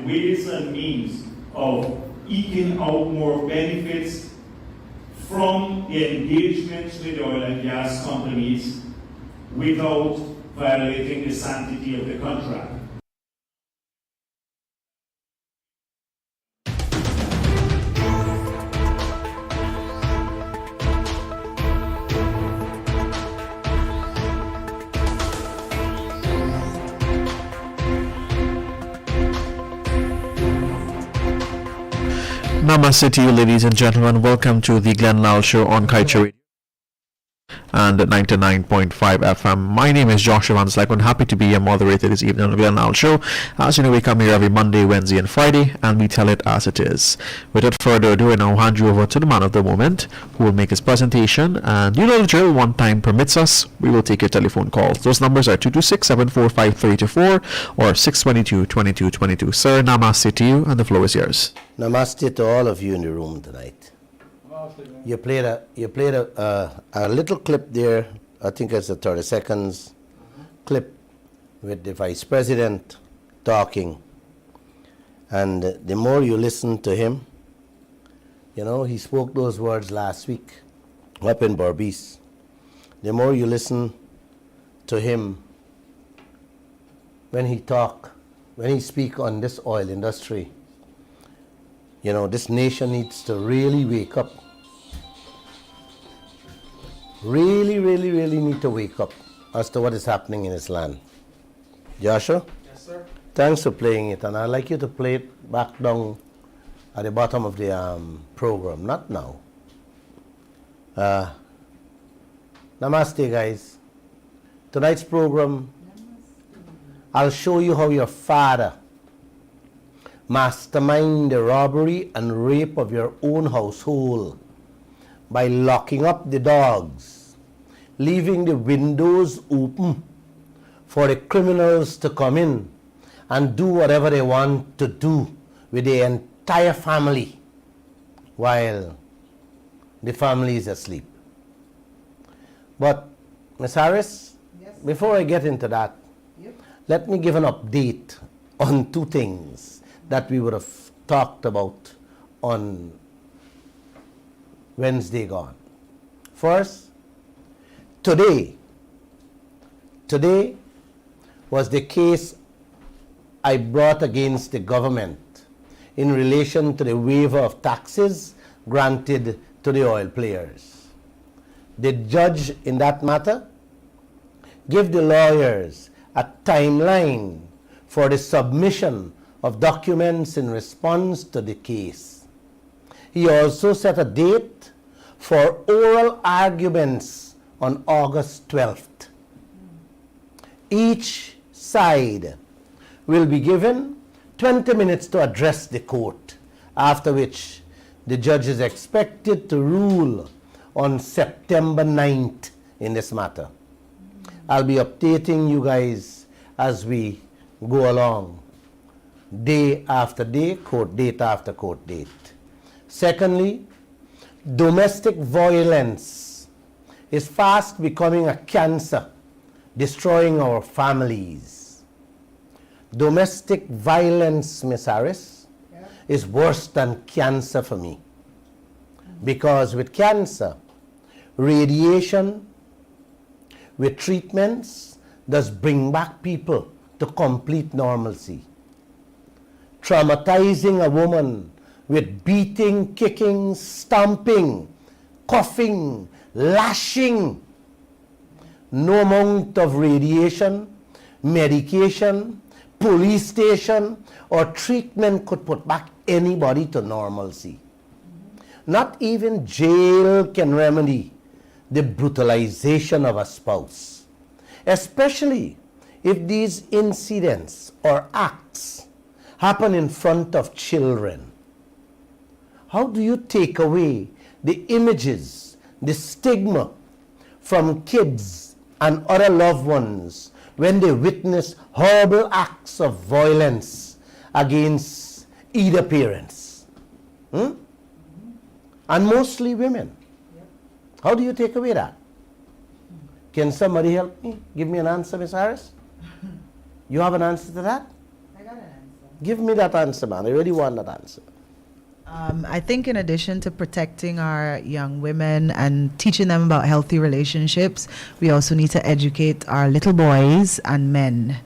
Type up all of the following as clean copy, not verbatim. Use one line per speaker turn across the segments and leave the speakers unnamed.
find ways and means of eking out more benefits from the engagements with oil and gas companies without violating the sanctity of the contract.
Namaste to you, ladies and gentlemen. Welcome to the Glenn Lal Show on Kaieteur and 99.5 FM. My name is Joshua Van Slyke. I'm happy to be your moderator this evening on the Glenn Lal Show. As you know, we come here every Monday, Wednesday, and Friday, and we tell it as it is. Without further ado, I now hand you over to the man of the moment, who will make his presentation. And you know the drill. One time permits us, we will take your telephone calls. Those numbers are 226-745-324 or 622-2222. Sir, namaste to you, and the floor is yours.
Namaste to all of you in the room tonight. You played a little clip there. I think it's a 30 seconds clip with the Vice President talking. And the more you listen to him, you know, he spoke those words last week up in Berbice. The more you listen to him when he speak on this oil industry, you know, this nation needs to really wake up. Really need to wake up as to what is happening in this land. Joshua?
Yes, sir.
Thanks for playing it, and I'd like you to play it back down at the bottom of the program, not now. Namaste, guys. Tonight's program, I'll show you how your father masterminded the robbery and rape of your own household by locking up the dogs, leaving the windows open for the criminals to come in and do whatever they want to do with the entire family while the family is asleep. But, Ms. Harris,
Yes.
before I get into that,
Yep.
let me give an update on two things that we would have talked about on Wednesday gone. First, today was the case I brought against the government in relation to the waiver of taxes granted to the oil players. The judge in that matter gave the lawyers a timeline for the submission of documents in response to the case. He also set a date for oral arguments on August 12th. Each side will be given 20 minutes to address the court, after which the judge is expected to rule on September 9th in this matter. I'll be updating you guys as we go along, day after day, court date after court date. Secondly, domestic violence is fast becoming a cancer, destroying our families. Domestic violence, Ms. Harris, is worse than cancer for me. Because with cancer, radiation, with treatments, does bring back people to complete normalcy. Traumatizing a woman with beating, kicking, stomping, coughing, lashing. No amount of radiation, medication, police station, or treatment could put back anybody to normalcy. Not even jail can remedy the brutalization of a spouse, especially if these incidents or acts happen in front of children. How do you take away the images, the stigma from kids and other loved ones when they witness horrible acts of violence against either parents? And mostly women.
Yep.
How do you take away that? Can somebody help me? Give me an answer, Ms. Harris? You have an answer to that?
I got an answer.
Give me that answer, man. I really want that answer.
I think in addition to protecting our young women and teaching them about healthy relationships, we also need to educate our little boys and men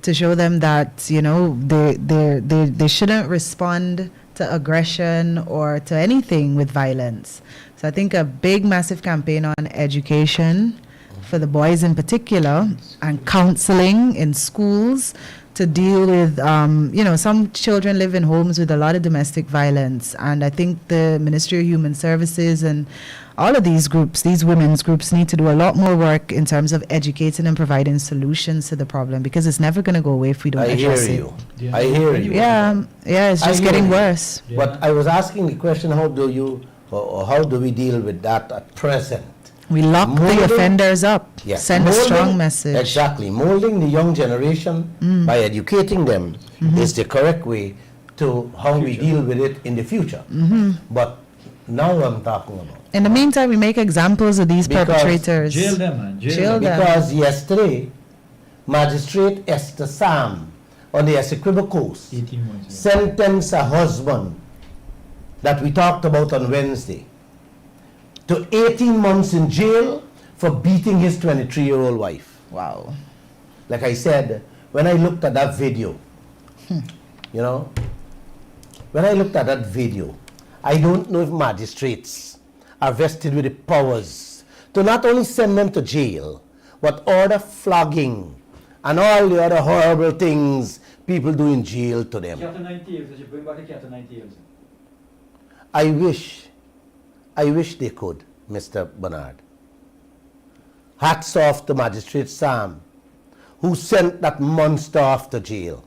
to show them that, you know, they shouldn't respond to aggression or to anything with violence. So I think a big, massive campaign on education for the boys in particular, and counseling in schools to deal with, you know, some children live in homes with a lot of domestic violence. And I think the Ministry of Human Services and all of these groups, these women's groups, need to do a lot more work in terms of educating and providing solutions to the problem, because it's never going to go away if we don't
I hear
address it.
you. I hear you.
Yeah, it's
I
just
hear
getting
you.
worse.
Yeah.
But I was asking the question, how do you, or how do we deal with that at present?
We lock the
Molding-
offenders up,
Yes.
send a strong
Molding-
message.
Exactly. Molding the young generation by educating them is the correct way to how we deal with it in the future. But now I'm talking about.
In the meantime, we make examples of these
Because
perpetrators.
Jail them, man.
Jail them.
Because yesterday, Magistrate Esther Sam on the Essequibo Coast
18 months.
sentenced a husband that we talked about on Wednesday to 18 months in jail for beating his 23-year-old wife.
Wow.
Like I said, when I looked at that video, you know, when I looked at that video, I don't know if magistrates are vested with the powers to not only send them to jail, but order flogging and all the other horrible things people do in jail to them.
After 90 years, they should bring back the cat after 90 years.
I wish they could, Mr. Bernard. Hats off to Magistrate Sam, who sent that monster off to jail.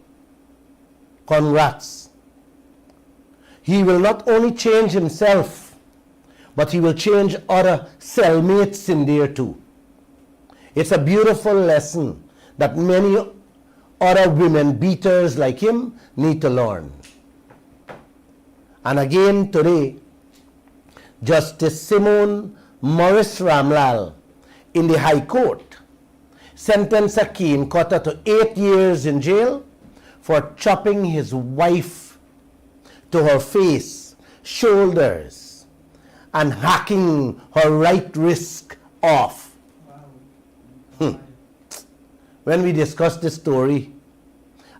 Congrats. He will not only change himself, but he will change other cellmates in there too. It's a beautiful lesson that many other women beaters like him need to learn. And again today, Justice Simone Morris Ramlal in the High Court sentenced a Keane Cutter to 8 years in jail for chopping his wife to her face, shoulders, and hacking her right wrist off. When we discussed this story,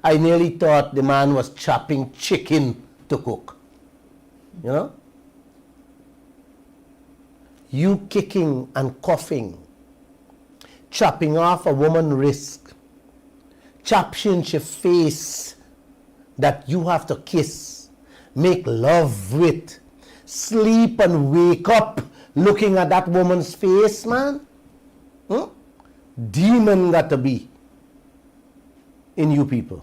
I nearly thought the man was chopping chicken to cook. You know? You kicking and coughing, chopping off a woman's wrist, chopping your face that you have to kiss, make love with, sleep and wake up looking at that woman's face, man. Demon got to be in you people.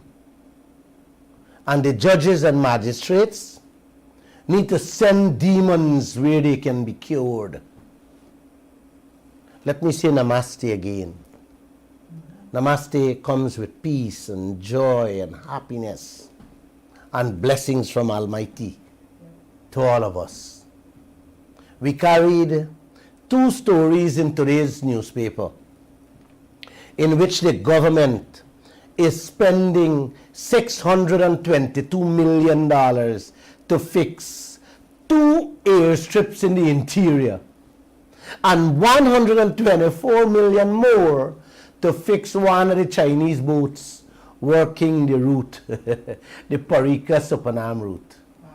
And the judges and magistrates need to send demons where they can be cured. Let me say namaste again. Namaste comes with peace and joy and happiness and blessings from Almighty to all of us. We carried 2 stories in today's newspaper in which the government is spending $622 million to fix 2 airstrips in the interior and $124 million more to fix one of the Chinese boats working the route, the Parika-Supanam route. Wow.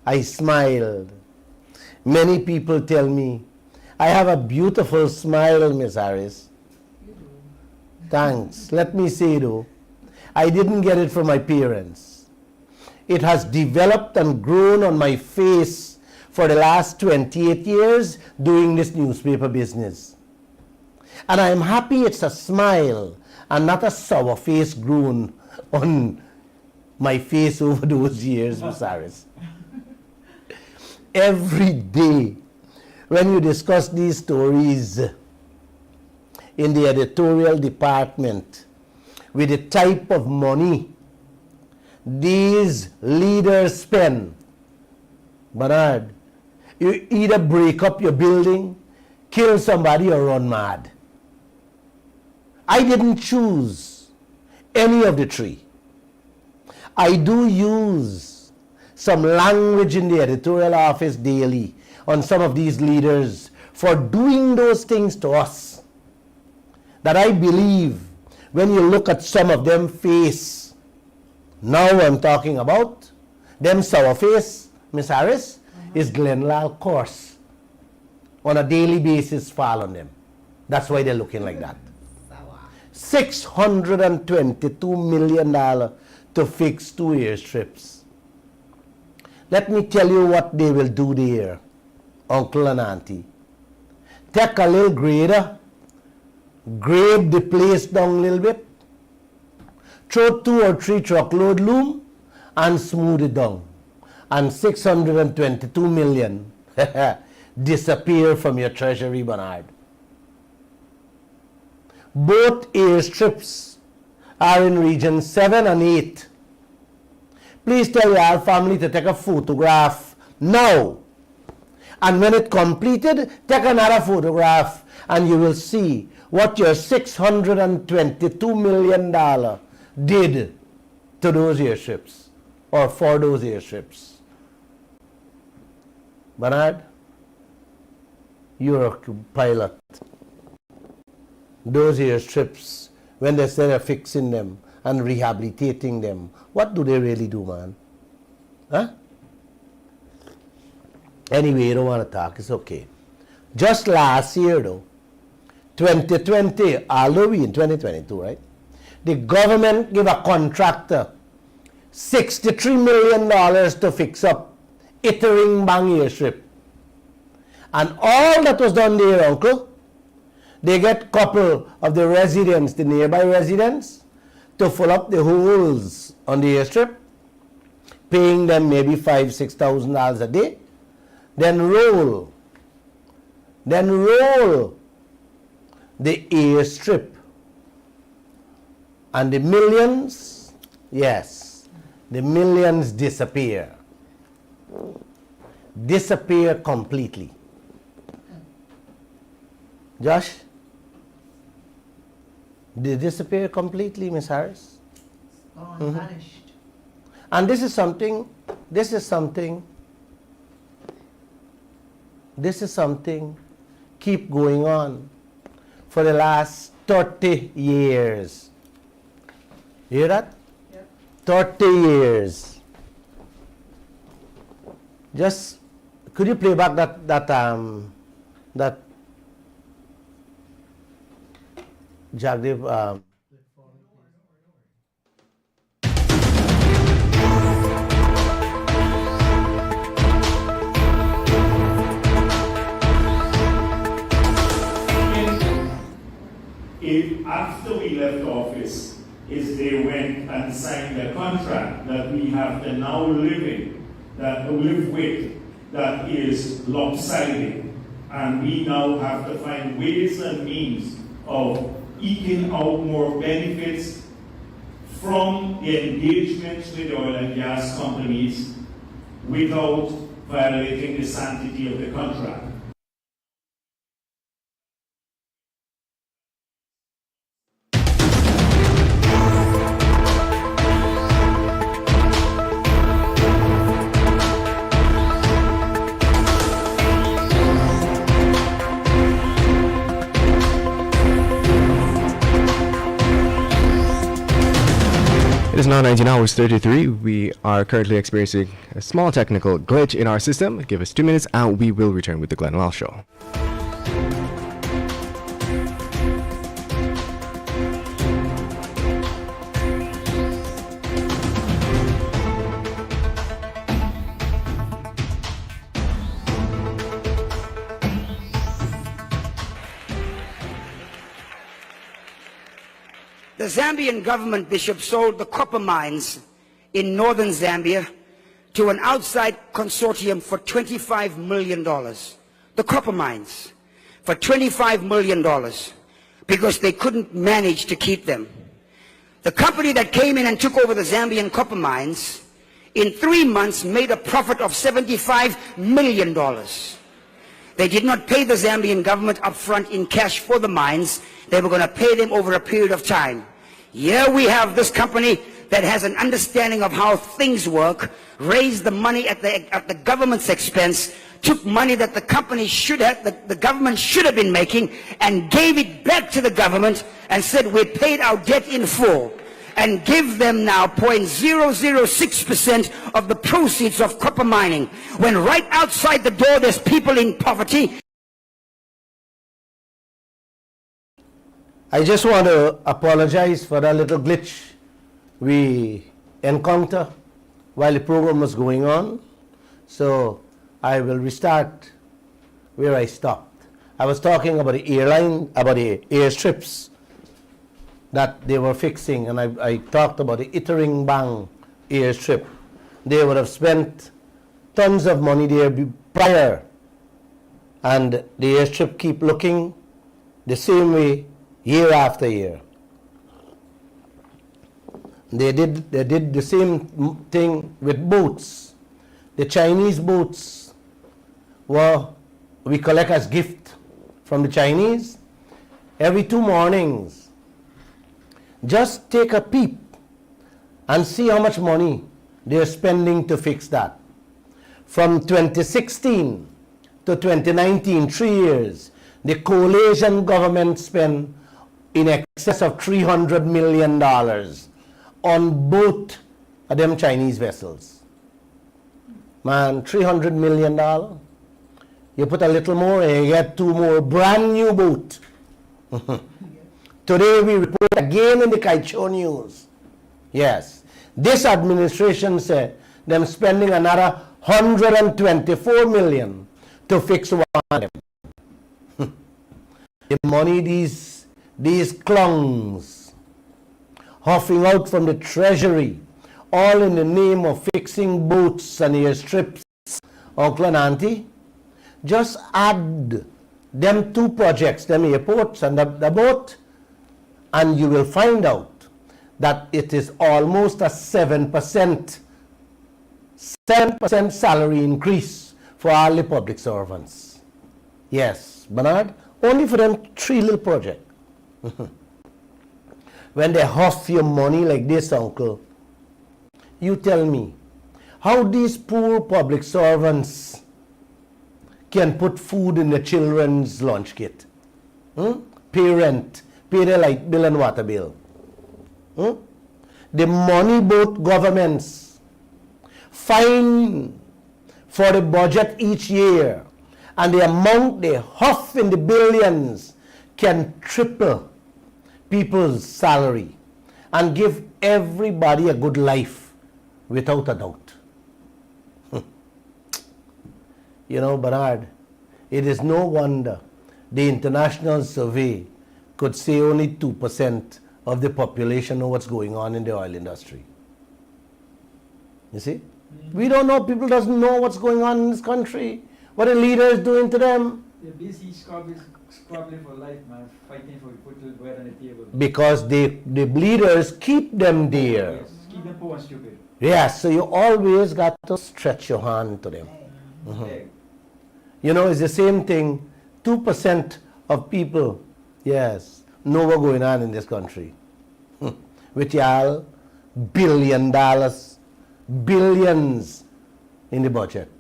I smiled. Many people tell me, I have a beautiful smile, Miss Harris. You do. Thanks. Let me say though, I didn't get it from my parents. It has developed and grown on my face for the last 28 years doing this newspaper business. And I am happy it's a smile and not a sour face grown on my face over those years, Miss Harris. Every day when you discuss these stories in the editorial department with the type of money these leaders spend, Bernard, you either break up your building, kill somebody, or run mad. I didn't choose any of the 3. I do use some language in the editorial office daily on some of these leaders for doing those things to us that I believe when you look at some of them face, now I'm talking about them sour face, Miss Harris, is Glenlal course on a daily basis fall on them. That's why they're looking like that. $622 million to fix 2 airstrips. Let me tell you what they will do there, uncle and auntie. Take a little grader, grade the place down a little bit, throw 2 or 3 truckload loom and smooth it down. And 622 million disappear from your treasury, Bernard. Both airstrips are in region 7 and 8. Please tell your family to take a photograph now. And when it's completed, take another photograph and you will see what your $622 million did to those airstrips or for those airstrips. Bernard, you're a pilot. Those airstrips, when they say they're fixing them and rehabilitating them, what do they really do, man? Huh? Anyway, you don't want to talk, it's okay. Just last year though, 2020, although we in 2022, right? The government gave a contractor $63 million to fix up Ittering Bang airstrip. And all that was done there, uncle, they get couple of the residents, the nearby residents, to fill up the holes on the airstrip, paying them maybe $5,000-6,000 a day, then roll the airstrip, and the millions, yes, the millions disappear completely. Josh, they disappear completely, Miss Harris.
Vanished.
And this is something keep going on for the last 30 years. You hear that?
Yep.
30 years. Just, could you play back that Jagdeep,
if after we left office, is they went and signed a contract that we have to now live with, that is lopsided, and we now have to find ways and means of eking out more benefits from the engagements with oil and gas companies without violating the sanctity of the contract.
It is now 19 hours 33. We are currently experiencing a small technical glitch in our system. Give us 2 minutes and we will return with the Glenn Lal Show.
The Zambian government, Bishop, sold the copper mines in northern Zambia to an outside consortium for $25 million. The copper mines for $25 million because they couldn't manage to keep them. The company that came in and took over the Zambian copper mines in 3 months made a profit of $75 million. They did not pay the Zambian government up front in cash for the mines. They were going to pay them over a period of time. Here we have this company that has an understanding of how things work, raised the money at the government's expense, took money that the company should have, the government should have been making, and gave it back to the government and said, we paid our debt in full, and give them now 0.006% of the proceeds of copper mining, when right outside the door there's people in poverty.
I just want to apologize for that little glitch we encountered while the program was going on. So I will restart where I stopped. I was talking about the airline, about the airstrips that they were fixing, and I talked about the Ittering Bang airstrip. They would have spent tons of money there prior, and the airstrip keep looking the same way year after year. They did the same thing with boats. The Chinese boats we collect as gift from the Chinese. Every 2 mornings, just take a peep and see how much money they're spending to fix that. From 2016 to 2019, 3 years, the coalition government spent in excess of $300 million on both of them Chinese vessels. Man, $300 million. You put a little more and you get 2 more brand new boats. Today we report again in the Kaieteur news. Yes, this administration said them spending another $124 million to fix one of them. The money these clowns huffing out from the treasury, all in the name of fixing boats and airstrips, uncle and auntie, just add them 2 projects, them airports and the boat, and you will find out that it is almost a 7% salary increase for all the public servants. Yes, Bernard, only for them 3 little projects. When they huff your money like this, uncle, you tell me, how these poor public servants can put food in the children's lunch kit? Pay rent, pay their light bill and water bill. The money both governments find for the budget each year, and the amount they huff in the billions can triple people's salary and give everybody a good life without a doubt. You know, Bernard, it is no wonder the international survey could say only 2% of the population know what's going on in the oil industry. You see? We don't know, people doesn't know what's going on in this country, what the leader is doing to them.
They're busy squabbling for life, man, fighting for put the bread on the table.
Because the leaders keep them there.
Yes, keep them poor and stupid.
Yes, so you always got to stretch your hand to them.
Yeah.
You know, it's the same thing. 2% of people, yes, know what's going on in this country. With y'all, $1 billion, billions in the budget.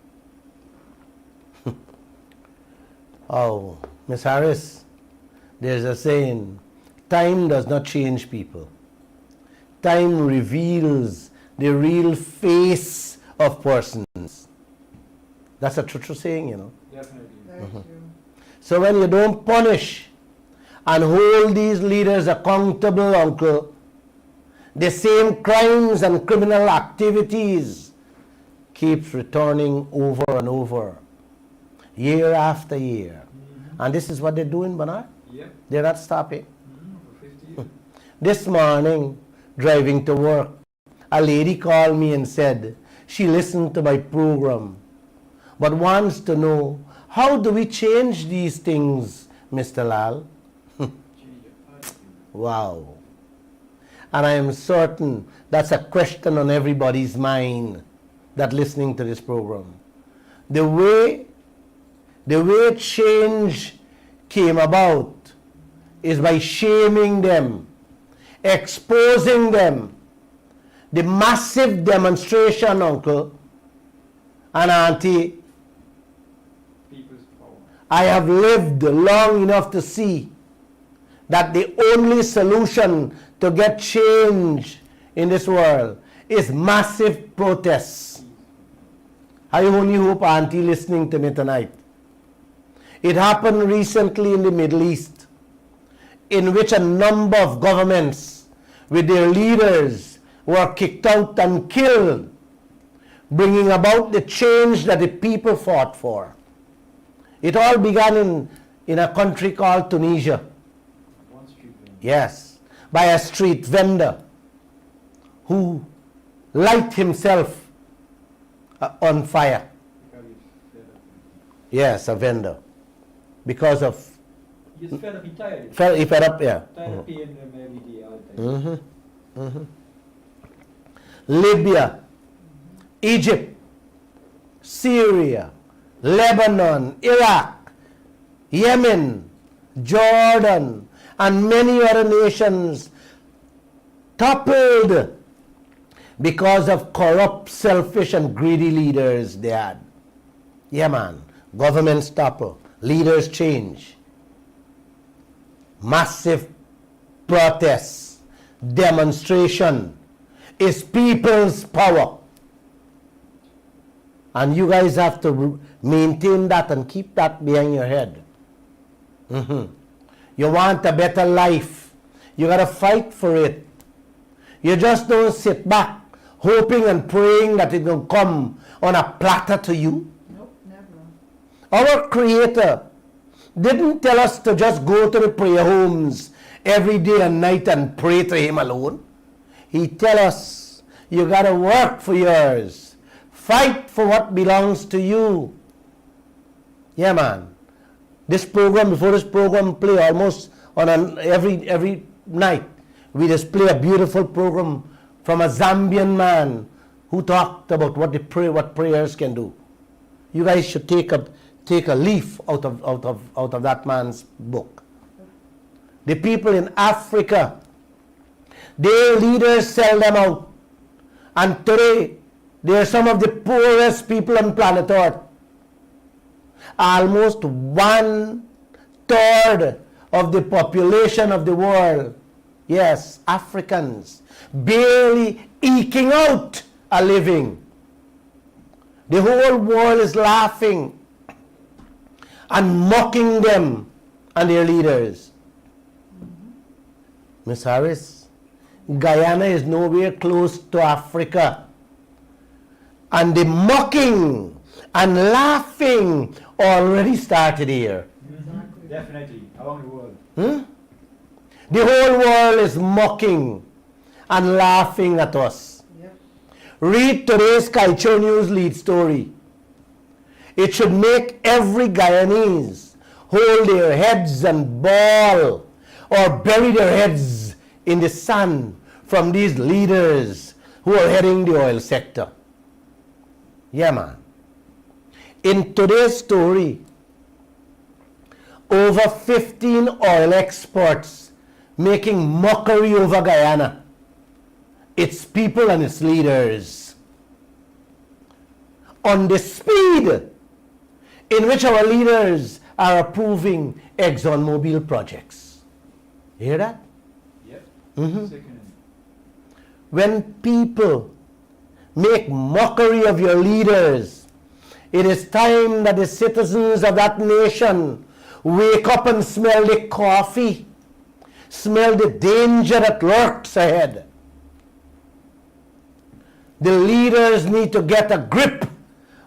Oh, Miss Harris, there's a saying, time does not change people. Time reveals the real face of persons. That's a true saying, you know.
Definitely.
So when you don't punish and hold these leaders accountable, uncle, the same crimes and criminal activities keeps returning over and over, year after year. And this is what they're doing, Bernard.
Yep.
They're not stopping.
For 50 years.
This morning, driving to work, a lady called me and said she listened to my program, but wants to know, how do we change these things, Mr. Lal? Wow. And I am certain that's a question on everybody's mind that listening to this program. The way change came about is by shaming them, exposing them, the massive demonstration, uncle and auntie,
People's power.
I have lived long enough to see that the only solution to get change in this world is massive protests. I only hope auntie listening to me tonight. It happened recently in the Middle East, in which a number of governments with their leaders were kicked out and killed, bringing about the change that the people fought for. It all began in a country called Tunisia.
One street vendor.
Yes, by a street vendor who light himself on fire.
Because he's fed up.
Yes, a vendor. Because of,
He's fed up, he's tired.
he fed up, yeah.
Tired of paying them every day, all the time.
Libya, Egypt, Syria, Lebanon, Iraq, Yemen, Jordan, and many other nations toppled because of corrupt, selfish, and greedy leaders they had. Yeah, man. Governments topple, leaders change. Massive protests, demonstration is people's power. And you guys have to maintain that and keep that behind your head. You want a better life, you got to fight for it. You just don't sit back hoping and praying that it will come on a platter to you.
Nope, never.
Our Creator didn't tell us to just go to the prayer homes every day and night and pray to Him alone. He tell us, you got to work for yours. Fight for what belongs to you. Yeah, man. This program, before this program play almost on every night, we just play a beautiful program from a Zambian man who talked about what prayers can do. You guys should take a leaf out of that man's book. The people in Africa, their leaders sell them out. And today, they are some of the poorest people on planet Earth. Almost 1/3 of the population of the world, yes, Africans, barely eking out a living. The whole world is laughing and mocking them and their leaders. Miss Harris, Guyana is nowhere close to Africa. And the mocking and laughing already started here.
Definitely, around the world.
The whole world is mocking and laughing at us.
Yep.
Read today's Kaieteur News lead story. It should make every Guyanese hold their heads and bawl or bury their heads in the sand from these leaders who are heading the oil sector. Yeah, man. In today's story, over 15 oil exports making mockery over Guyana, its people and its leaders, on the speed in which our leaders are approving ExxonMobil projects. You hear that?
Yep. Sickening.
When people make mockery of your leaders, it is time that the citizens of that nation wake up and smell the coffee, smell the danger that lurks ahead. The leaders need to get a grip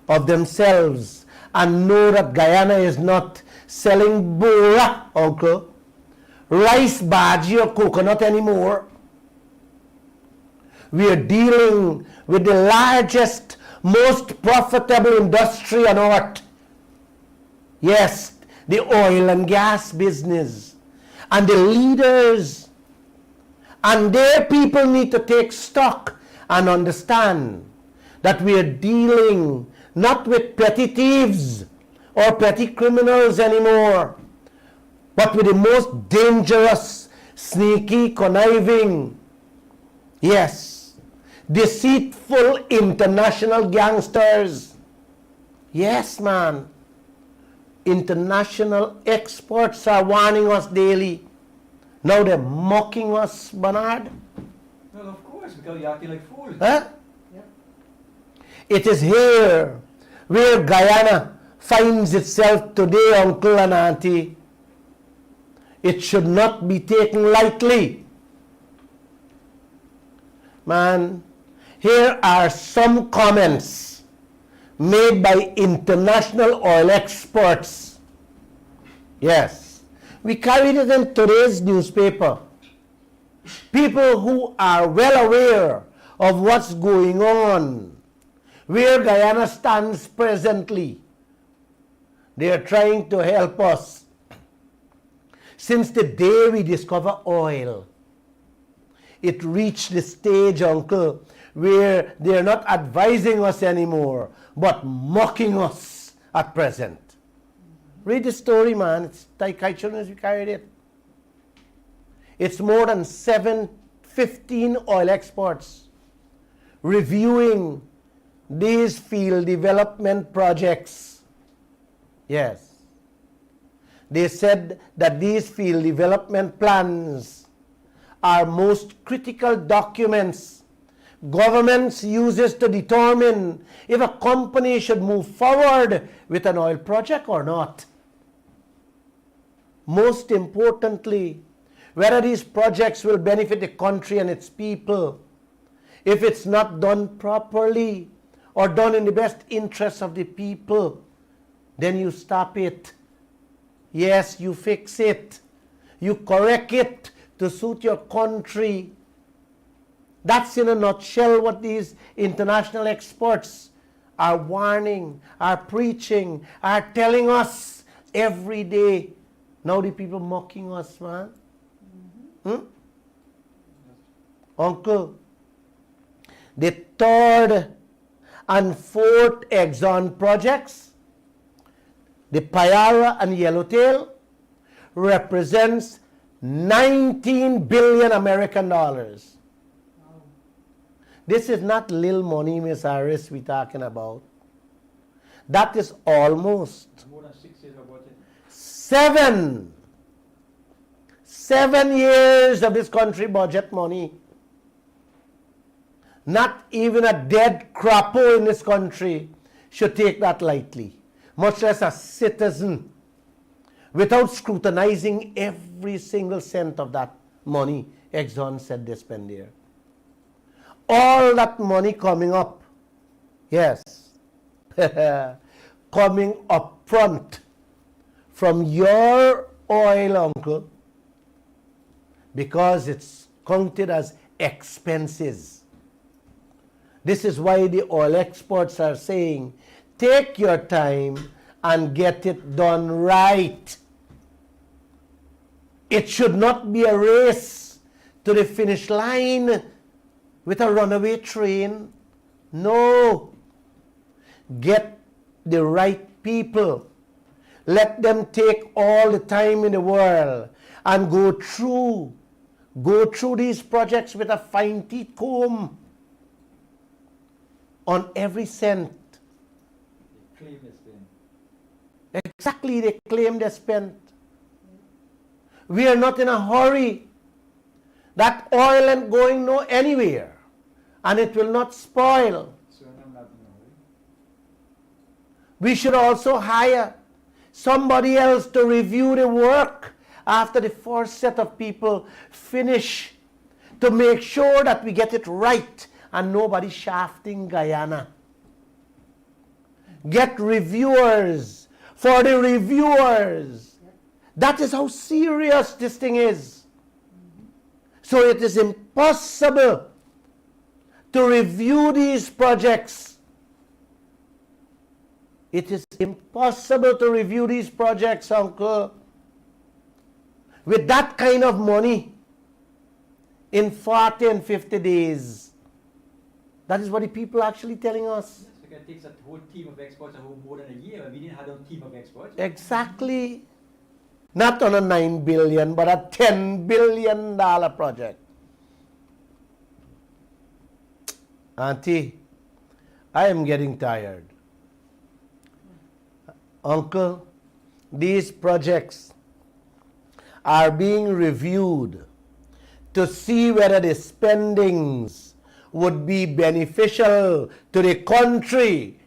of themselves and know that Guyana is not selling bora, uncle, rice, bhaji, or coconut anymore. We are dealing with the largest, most profitable industry on earth. Yes, the oil and gas business. And the leaders and their people need to take stock and understand that we are dealing not with petty thieves or petty criminals anymore, but with the most dangerous, sneaky, conniving, yes, deceitful international gangsters. Yes, man. International experts are warning us daily. Now they're mocking us, Bernard.
Well, of course, because you're acting like fools.
Huh?
Yep.
It is here where Guyana finds itself today, uncle and auntie. It should not be taken lightly. Man, here are some comments made by international oil experts. Yes, we carried it in today's newspaper. People who are well aware of what's going on, where Guyana stands presently, they are trying to help us. Since the day we discover oil, it reached the stage, uncle, where they are not advising us anymore, but mocking us at present. Read the story, man. It's Kaieteur as we carried it. It's more than 15 oil experts reviewing these field development projects. Yes. They said that these field development plans are most critical documents governments uses to determine if a company should move forward with an oil project or not. Most importantly, whether these projects will benefit the country and its people. If it's not done properly or done in the best interests of the people, then you stop it. Yes, you fix it. You correct it to suit your country. That's in a nutshell what these international experts are warning, are preaching, are telling us every day. Now the people mocking us, man. Uncle, the third and fourth Exxon projects, the Payara and Yellowtail, represents 19 billion American dollars. Wow. This is not little money, Miss Harris, we're talking about. That is almost
More than 6 years of budget.
7 years of this country budget money. Not even a dead crapo in this country should take that lightly, much less a citizen, without scrutinizing every single cent of that money Exxon said they spend there. All that money coming up, yes, coming up front from your oil, uncle, because it's counted as expenses. This is why the oil experts are saying, take your time and get it done right. It should not be a race to the finish line with a runaway train. No. Get the right people. Let them take all the time in the world and go through these projects with a fine-teeth comb on every cent.
They claim they spend.
Exactly, they claim they spent. We are not in a hurry. That oil ain't going no anywhere, and it will not spoil.
So I'm not in a hurry.
We should also hire somebody else to review the work after the first set of people finish, to make sure that we get it right and nobody shafting Guyana. Get reviewers for the reviewers. That is how serious this thing is. So it is impossible to review these projects. It is impossible to review these projects, uncle, with that kind of money in 40 and 50 days. That is what the people are actually telling us.
Yes, it takes a whole team of experts and more than a year. We didn't have a team of experts.
Exactly. Not on a $9 billion, but a $10 billion project. Auntie, I am getting tired. Uncle, these projects are being reviewed to see whether the spendings would be beneficial to the country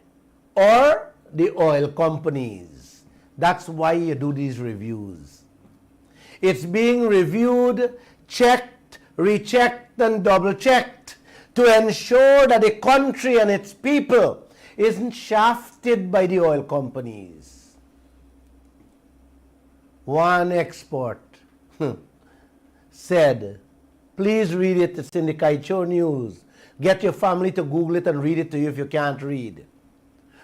or the oil companies. That's why you do these reviews. It's being reviewed, checked, rechecked, and double-checked to ensure that the country and its people isn't shafted by the oil companies. One expert said, please read it, it's in the Kaieteur News. Get your family to Google it and read it to you if you can't read.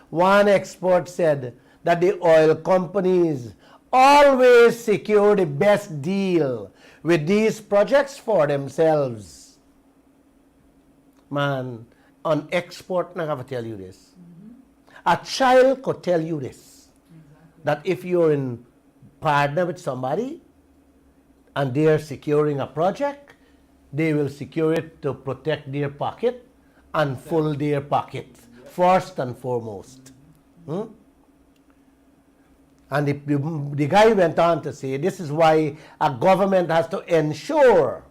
One expert said that the oil companies always secure the best deal with these projects for themselves. Man, on export, I have to tell you this. A child could tell you this. That if you're in partner with somebody and they're securing a project, they will secure it to protect their pocket and full their pocket, first and foremost. And the guy went on to say, this is why a government has to ensure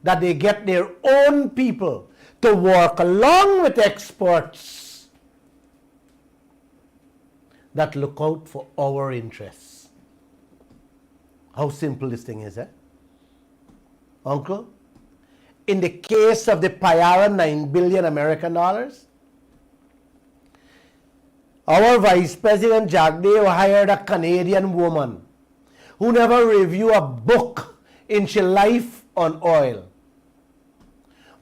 that they get their own people to work along with experts that look out for our interests. How simple this thing is, eh? Uncle, in the case of the Payara $9 billion American dollars, our Vice President Jagdeo hired a Canadian woman who never reviewed a book in her life on oil.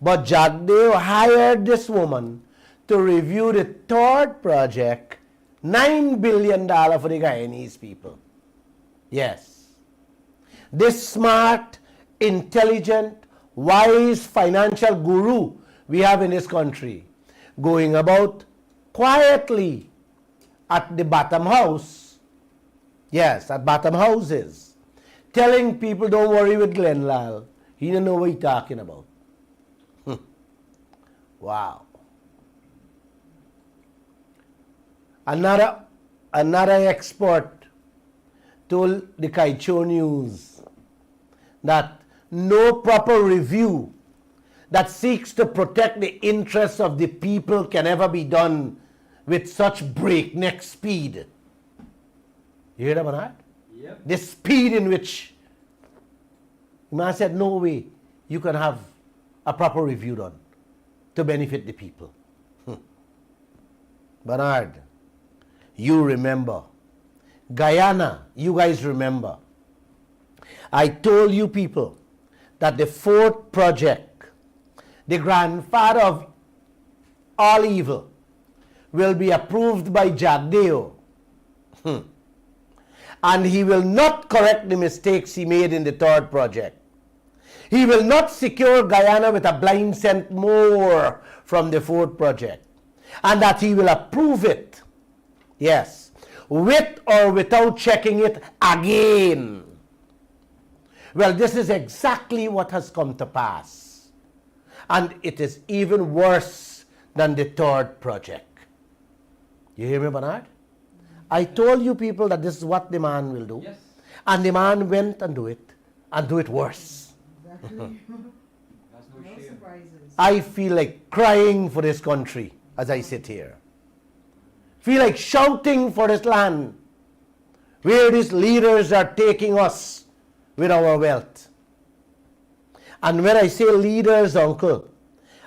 But Jagdeo hired this woman to review the third project, $9 billion for the Guyanese people. Yes. This smart, intelligent, wise financial guru we have in this country going about quietly at the bottom house, yes, at bottom houses, telling people don't worry with Glenlal. He don't know what he's talking about. Wow. Another expert told the Kaieteur News that no proper review that seeks to protect the interests of the people can ever be done with such breakneck speed. You hear about that?
Yep.
The speed in which the man said, no way you can have a proper review done to benefit the people. Bernard, you remember. Guyana, you guys remember. I told you people that the fourth project, the grandfather of all evil, will be approved by Jagdeo. And he will not correct the mistakes he made in the third project. He will not secure Guyana with a blind cent more from the fourth project. And that he will approve it, yes, with or without checking it again. Well, this is exactly what has come to pass. And it is even worse than the third project. You hear me, Bernard? I told you people that this is what the man will do.
Yes.
And the man went and do it worse.
That's no
No
shame.
surprises.
I feel like crying for this country as I sit here. Feel like shouting for this land where these leaders are taking us with our wealth. And when I say leaders, uncle,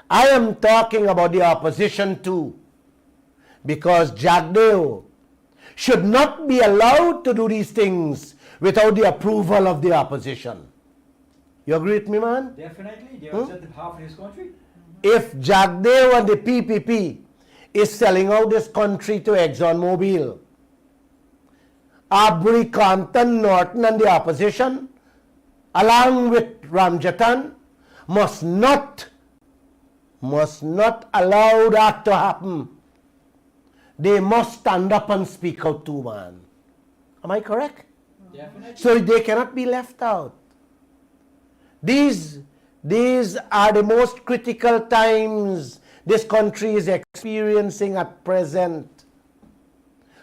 I am talking about the opposition too. Because Jagdeo should not be allowed to do these things without the approval of the opposition. You agree with me, man?
Definitely, they represent half of this country.
If Jagdeo and the PPP is selling out this country to Exxon Mobil, Abri, Compton, Norton and the opposition, along with Ramjatan, must not allow that to happen. They must stand up and speak out too, man. Am I correct?
Definitely.
So they cannot be left out. These are the most critical times this country is experiencing at present.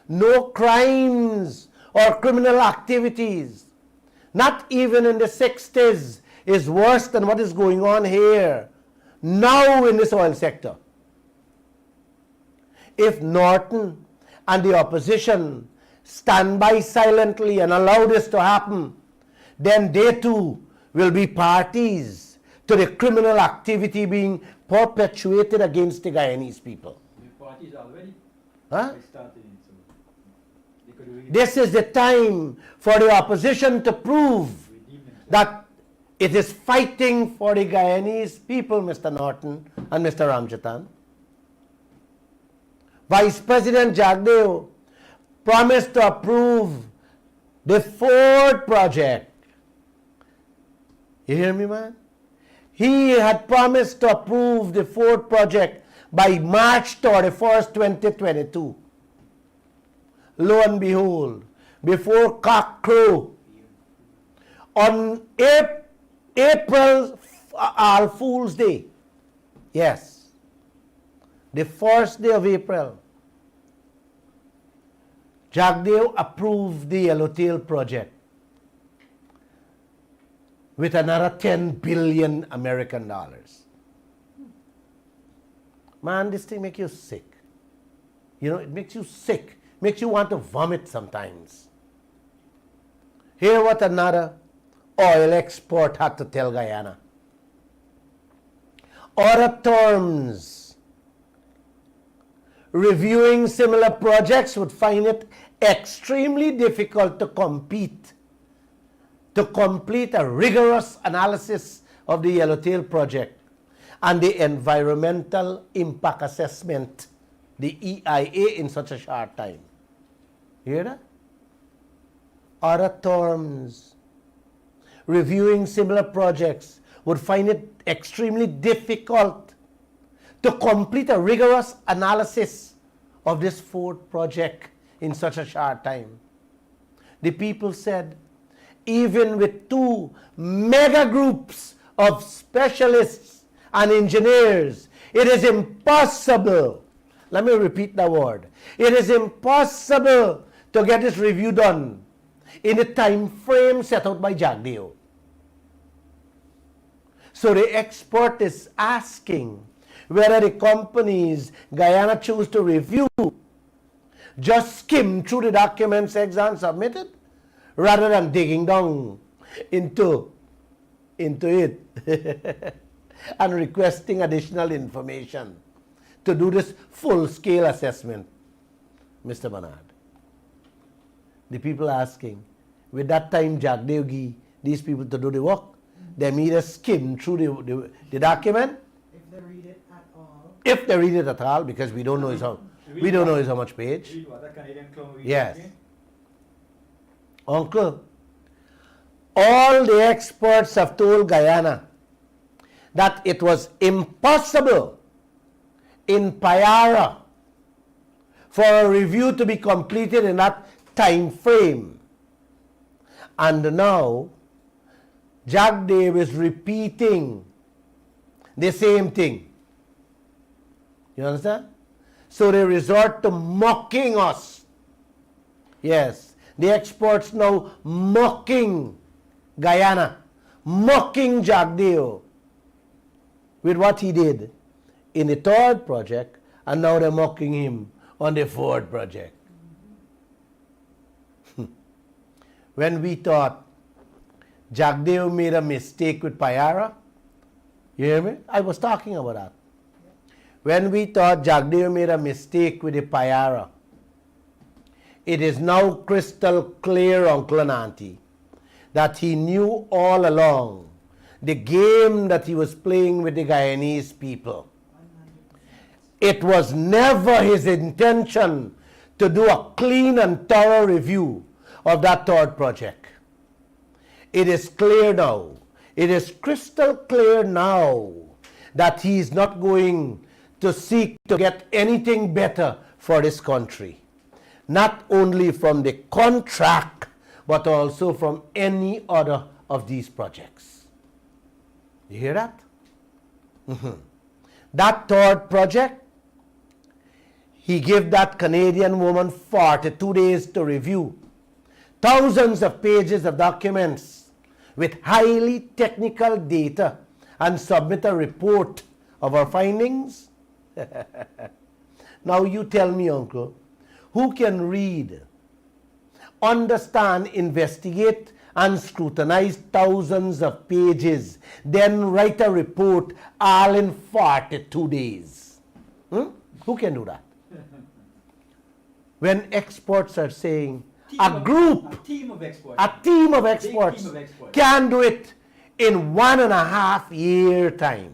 No crimes or criminal activities, not even in the 60s, is worse than what is going on here now in this oil sector. If Norton and the opposition stand by silently and allow this to happen, then they too will be parties to the criminal activity being perpetuated against the Guyanese people.
The parties already
Huh?
started it, so they could redeem
This is the time for the opposition to prove
themselves.
that it is fighting for the Guyanese people, Mr. Norton and Mr. Ramjatan. Vice President Jagdeo promised to approve the Ford project. You hear me, man? He had promised to approve the Ford project by March 31st, 2022. Lo and behold, before cock crow, on April All Fool's Day, yes, the first day of April, Jagdeo approved the Yellowtail project with another 10 billion American dollars. Man, this thing makes you sick. You know, it makes you sick. Makes you want to vomit sometimes. Hear what another oil export had to tell Guyana. Other terms reviewing similar projects would find it extremely difficult to complete a rigorous analysis of the Yellowtail project and the environmental impact assessment, the EIA, in such a short time. You hear that? Other terms reviewing similar projects would find it extremely difficult to complete a rigorous analysis of this Ford project in such a short time. The people said, even with two mega groups of specialists and engineers, it is impossible. Let me repeat the word. It is impossible to get this review done in the time frame set out by Jagdeo. So the expert is asking whether the companies Guyana choose to review just skim through the documents Exxon submitted rather than digging down into it and requesting additional information to do this full-scale assessment. Mr. Bernard, the people asking, with that time Jagdeo give these people to do the work, they either skim through the document,
If they read it at all.
if they read it at all, because we don't know is how much page.
Read what the Canadian clown read
Yes.
again.
Uncle, all the experts have told Guyana that it was impossible in Payara for a review to be completed in that time frame. And now, Jagdeo is repeating the same thing. You understand? So they resort to mocking us. Yes, the experts now mocking Guyana, mocking Jagdeo with what he did in the third project, and now they're mocking him on the Ford project. When we thought Jagdeo made a mistake with Payara, you hear me? I was talking about that. When we thought Jagdeo made a mistake with the Payara, it is now crystal clear, Uncle and Auntie, that he knew all along the game that he was playing with the Guyanese people. It was never his intention to do a clean and thorough review of that third project. It is clear now, it is crystal clear now that he is not going to seek to get anything better for this country. Not only from the contract, but also from any other of these projects. You hear that? That third project, he gave that Canadian woman 42 days to review thousands of pages of documents with highly technical data and submit a report of her findings. Now you tell me, uncle, who can read, understand, investigate, and scrutinize thousands of pages, then write a report all in 42 days? Who can do that? When experts are saying a
team of experts
can do it in 1.5 year time.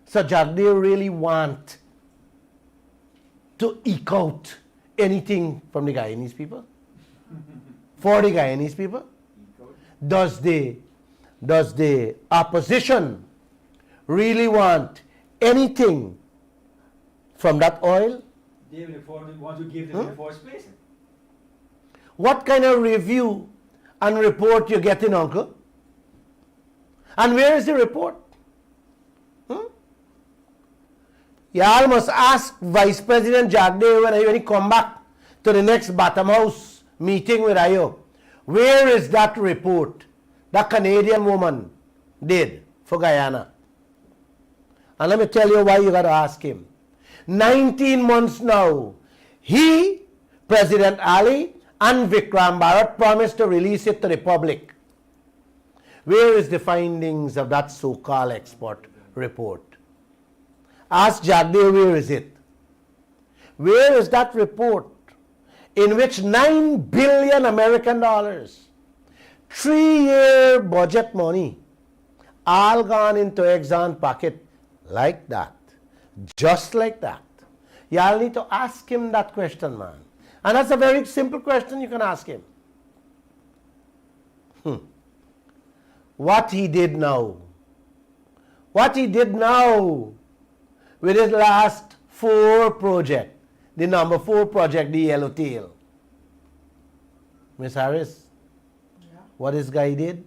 So Jagdeo really want to eke out anything from the Guyanese people? For the Guyanese people? Does the opposition really want anything from that oil?
They want to give them the first place.
What kind of review and report you getting, uncle? And where is the report? Y'all must ask Vice President Jagdeo when he come back to the next Bottom House meeting with Ayo. Where is that report that Canadian woman did for Guyana? And let me tell you why you got to ask him. 19 months now, he, President Ali, and Vikram Bharat promised to release it to the public. Where is the findings of that so-called expert report? Ask Jagdeo, where is it? Where is that report in which 9 billion American dollars, 3-year budget money, all gone into Exxon pocket like that, just like that? Y'all need to ask him that question, man. And that's a very simple question you can ask him. What he did now with his last 4 project, the number 4 project, the Yellowtail. Miss Harris, what this guy did?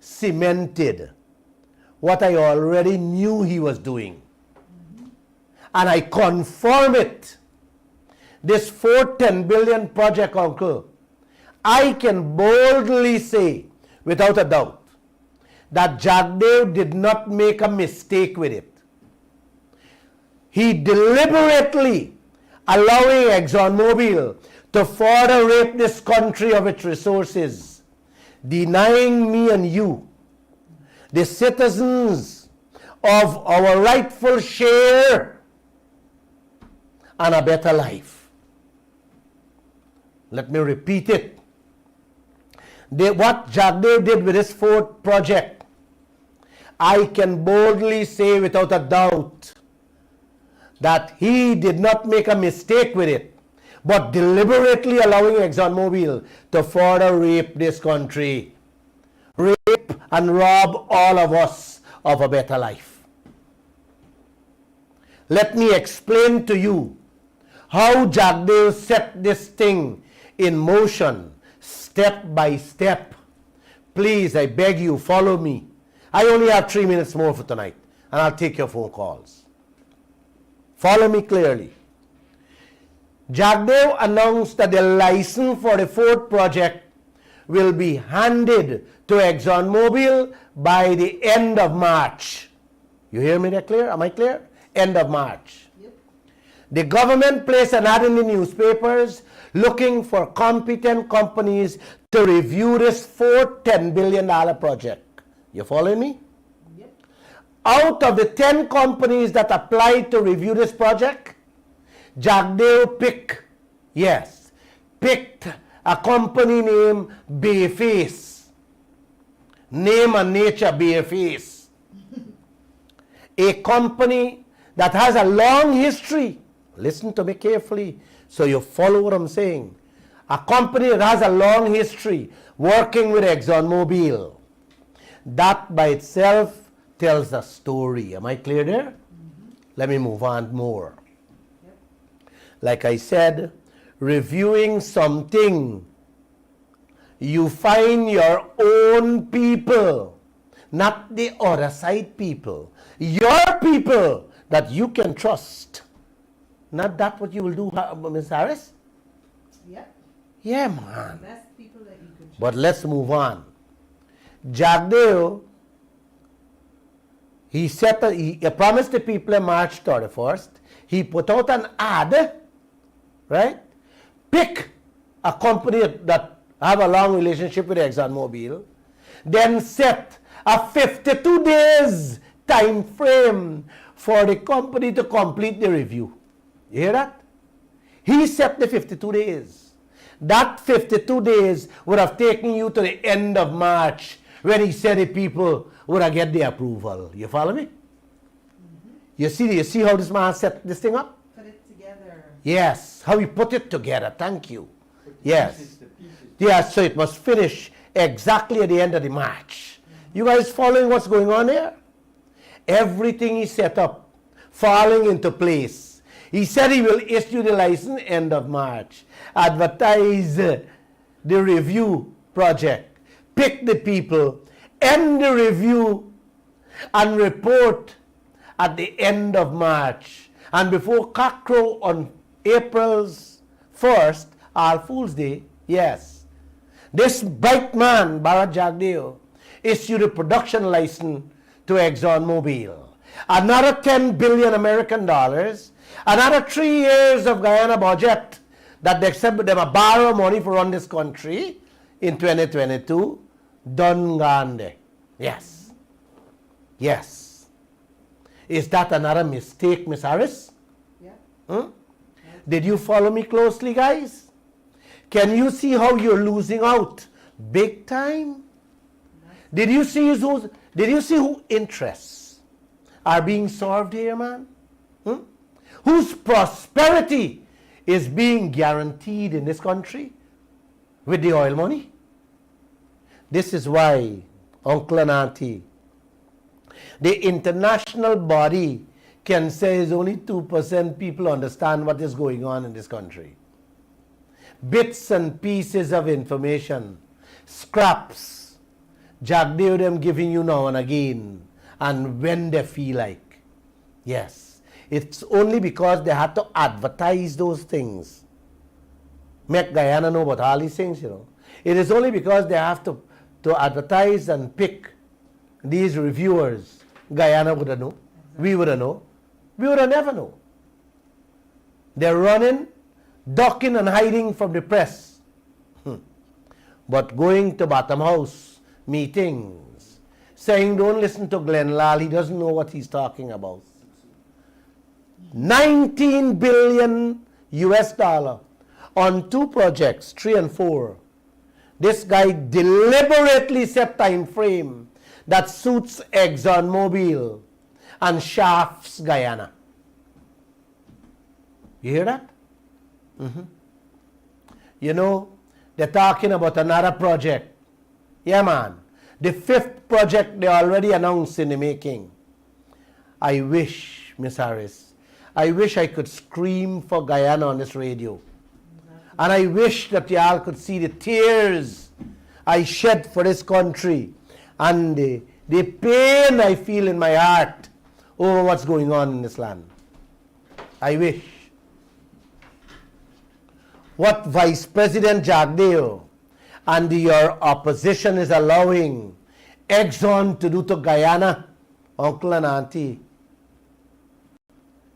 Cemented what I already knew he was doing. And I confirm it. This 410 billion project, uncle, I can boldly say, without a doubt, that Jagdeo did not make a mistake with it. He deliberately allowing ExxonMobil to further rape this country of its resources, denying me and you, the citizens, of our rightful share and a better life. Let me repeat it. What Jagdeo did with this 4th project, I can boldly say without a doubt that he did not make a mistake with it, but deliberately allowing ExxonMobil to further rape this country, rape and rob all of us of a better life. Let me explain to you how Jagdeo set this thing in motion, step by step. Please, I beg you, follow me. I only have 3 minutes more for tonight, and I'll take your phone calls. Follow me clearly. Jagdeo announced that the license for the 4th project will be handed to ExxonMobil by the end of March. You hear me that clear? Am I clear? End of March. Yep. The government placed an ad in the newspapers looking for competent companies to review this $410 billion project. You following me? Out of the 10 companies that applied to review this project, Jagdeo picked a company named Bayface. Name and nature Bayface. A company that has a long history. Listen to me carefully so you follow what I'm saying. A company that has a long history working with ExxonMobil. That by itself tells a story. Am I clear there? Let me move on more. Like I said, reviewing something, you find your own people not the other side people. Your people that you can trust. Not that what you will do, Ms. Harris?
Yeah.
Yeah, man.
Best people that you could.
But let's move on. Jagdeo, he promised the people on March 31st. He put out an ad, right? Pick a company that have a long relationship with ExxonMobil, then set a 52 days time frame for the company to complete the review. You hear that? He set the 52 days. That 52 days would have taken you to the end of March when he said the people would have get the approval. You follow me? You see how this man set this thing up?
Put it together.
Yes, how he put it together. Thank you. Yes. Yes, so it must finish exactly at the end of the March. You guys following what's going on here? Everything he set up falling into place. He said he will issue the license end of March. Advertise the review project. Pick the people. End the review and report at the end of March. And before cockcrow on April's 1st, All Fool's Day, yes, this bright man, Bharat Jagdeo, issued a production license to ExxonMobil. Another 10 billion American dollars, another 3 years of Guyana budget that they accept them a borrow money for run this country in 2022, done gone. Yes. Yes. Is that another mistake, Miss Harris?
Yeah.
Did you follow me closely, guys? Can you see how you're losing out big time? Did you see who interests are being served here, man? Whose prosperity is being guaranteed in this country with the oil money? This is why, uncle and auntie, the international body can say it's only 2% people understand what is going on in this country. Bits and pieces of information, scraps, Jagdeo them giving you now and again, and when they feel like. Yes, it's only because they had to advertise those things. Make Guyana know about all these things, you know. It is only because they have to advertise and pick these reviewers. Guyana would have known. We would have known. We would have never known. They're running, ducking and hiding from the press. But going to Bottom House meetings, saying don't listen to Glenn Lal, he doesn't know what he's talking about. 19 billion US dollar on 2 projects, 3 and 4. This guy deliberately set time frame that suits ExxonMobil and shafts Guyana. You hear that? You know, they're talking about another project. Yeah, man. The 5th project they already announced in the making. I wish, Miss Harris, I wish I could scream for Guyana on this radio. And I wish that y'all could see the tears I shed for this country and the pain I feel in my heart over what's going on in this land. I wish. What Vice President Jagdeo and your opposition is allowing Exxon to do to Guyana, uncle and auntie,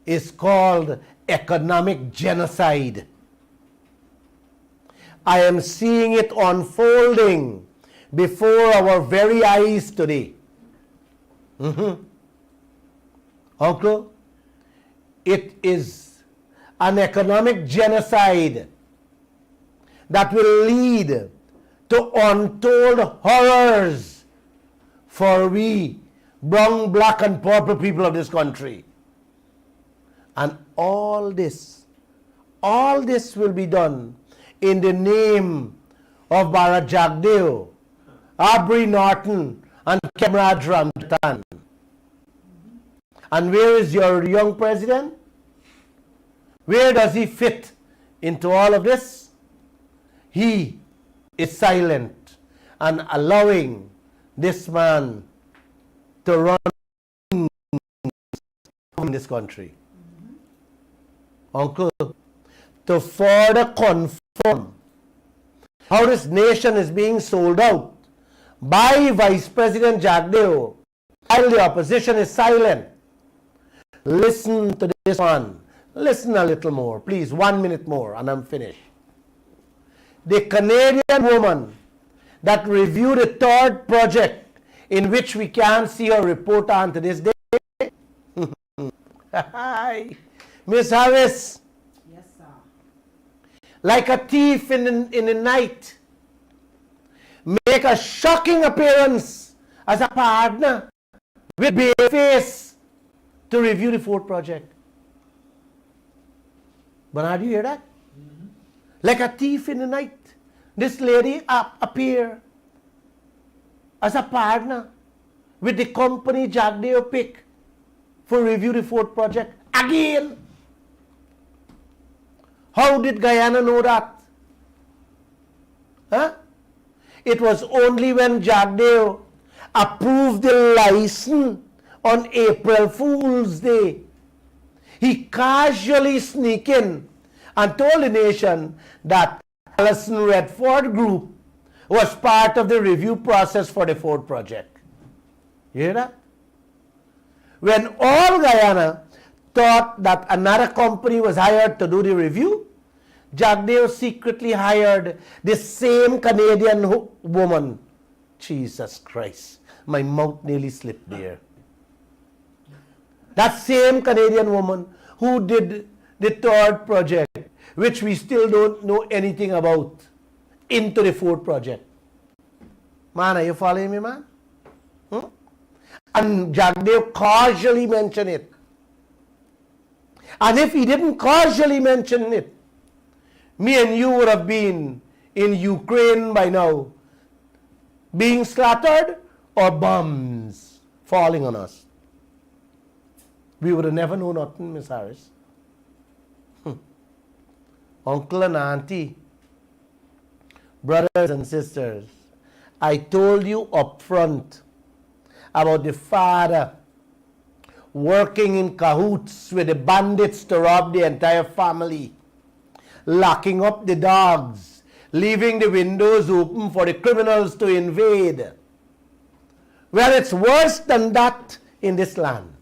is called economic genocide. I am seeing it unfolding before our very eyes today. Uncle, it is an economic genocide that will lead to untold horrors for we brown, black and purple people of this country. And all this will be done in the name of Bharat Jagdeo, Aubrey Norton and Comrade Ramjatan. And where is your young president? Where does he fit into all of this? He is silent and allowing this man to run in this country. Uncle, to further confirm how this nation is being sold out by Vice President Jagdeo while the opposition is silent. Listen to this one. Listen a little more, please. 1 minute more and I'm finished. The Canadian woman that reviewed the third project in which we can't see her report on to this day. Hi, Miss Harris.
Yes, sir.
Like a thief in the night, make a shocking appearance as a partner with bare face to review the fourth project. Bernard, you hear that? Like a thief in the night, this lady appear as a partner with the company Jagdeo pick for review the fourth project again. How did Guyana know that? Huh? It was only when Jagdeo approved the license on April Fool's Day. He casually sneaked in and told the nation that Alison Redford Group was part of the review process for the fourth project. You hear that? When all Guyana thought that another company was hired to do the review, Jagdeo secretly hired the same Canadian woman. Jesus Christ, my mouth nearly slipped there. That same Canadian woman who did the third project, which we still don't know anything about, into the fourth project. Man, are you following me, man? And Jagdeo casually mentioned it. And if he didn't casually mention it, me and you would have been in Ukraine by now, being slaughtered or bombs falling on us. We would have never known nothing, Miss Harris. Uncle and auntie, brothers and sisters, I told you up front about the father working in cahoots with the bandits to rob the entire family, locking up the dogs, leaving the windows open for the criminals to invade. Well, it's worse than that in this land.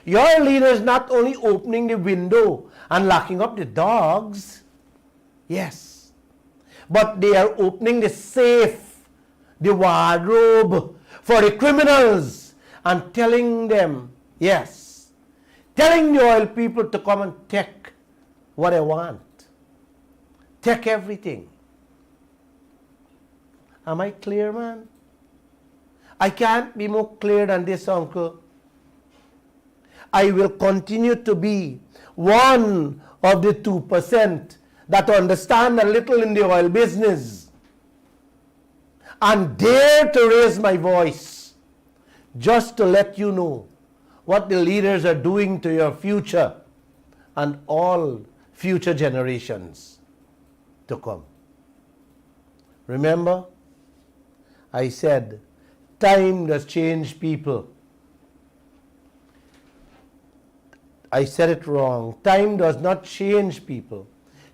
Your leaders not only opening the window and locking up the dogs, yes, but they are opening the safe, the wardrobe for the criminals and telling them, yes, telling the oil people to come and take what they want. Take everything. Am I clear, man? I can't be more clear than this, uncle. I will continue to be one of the 2% that understand a little in the oil business and dare to raise my voice just to let you know what the leaders are doing to your future and all future generations to come. Remember, I said, time does change people. I said it wrong. Time does not change people.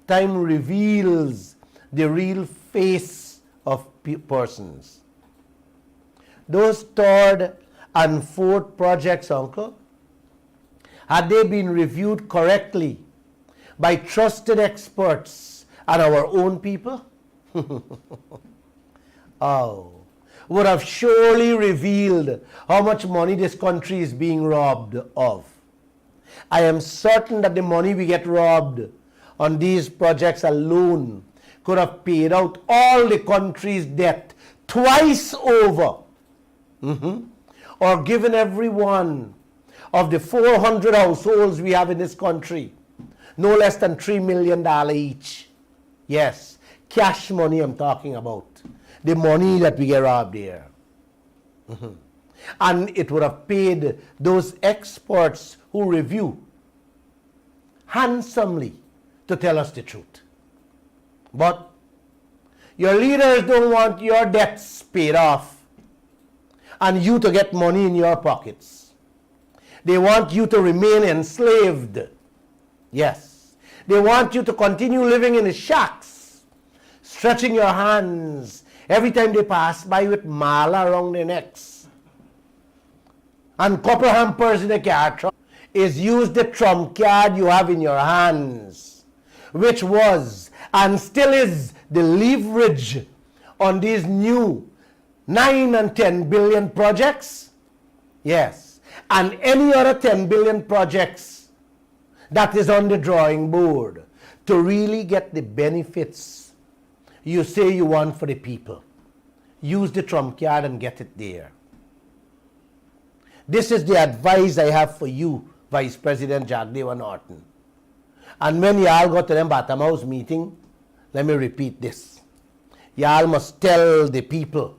Time reveals the real face of persons. Those third and fourth projects, uncle, had they been reviewed correctly by trusted experts and our own people, would have surely revealed how much money this country is being robbed of. I am certain that the money we get robbed on these projects alone could have paid out all the country's debt twice over, or given every one of the 400 households we have in this country no less than $3 million each. Yes, cash money I'm talking about. The money that we get robbed here. And it would have paid those experts who review handsomely to tell us the truth. But your leaders don't want your debts paid off. and you to get money in your pockets. They want you to remain enslaved. Yes. They want you to continue living in the shacks, stretching your hands every time they pass by with mala around their necks. And couple hampers in the car trunk is use the trump card you have in your hands, which was and still is the leverage on these new 9 and 10 billion projects. Yes. And any other 10 billion projects that is on the drawing board to really get the benefits you say you want for the people. Use the trump card and get it there. This is the advice I have for you, Vice President Jagdewa Norton. And when y'all go to them Bottom House meeting, let me repeat this. Y'all must tell the people,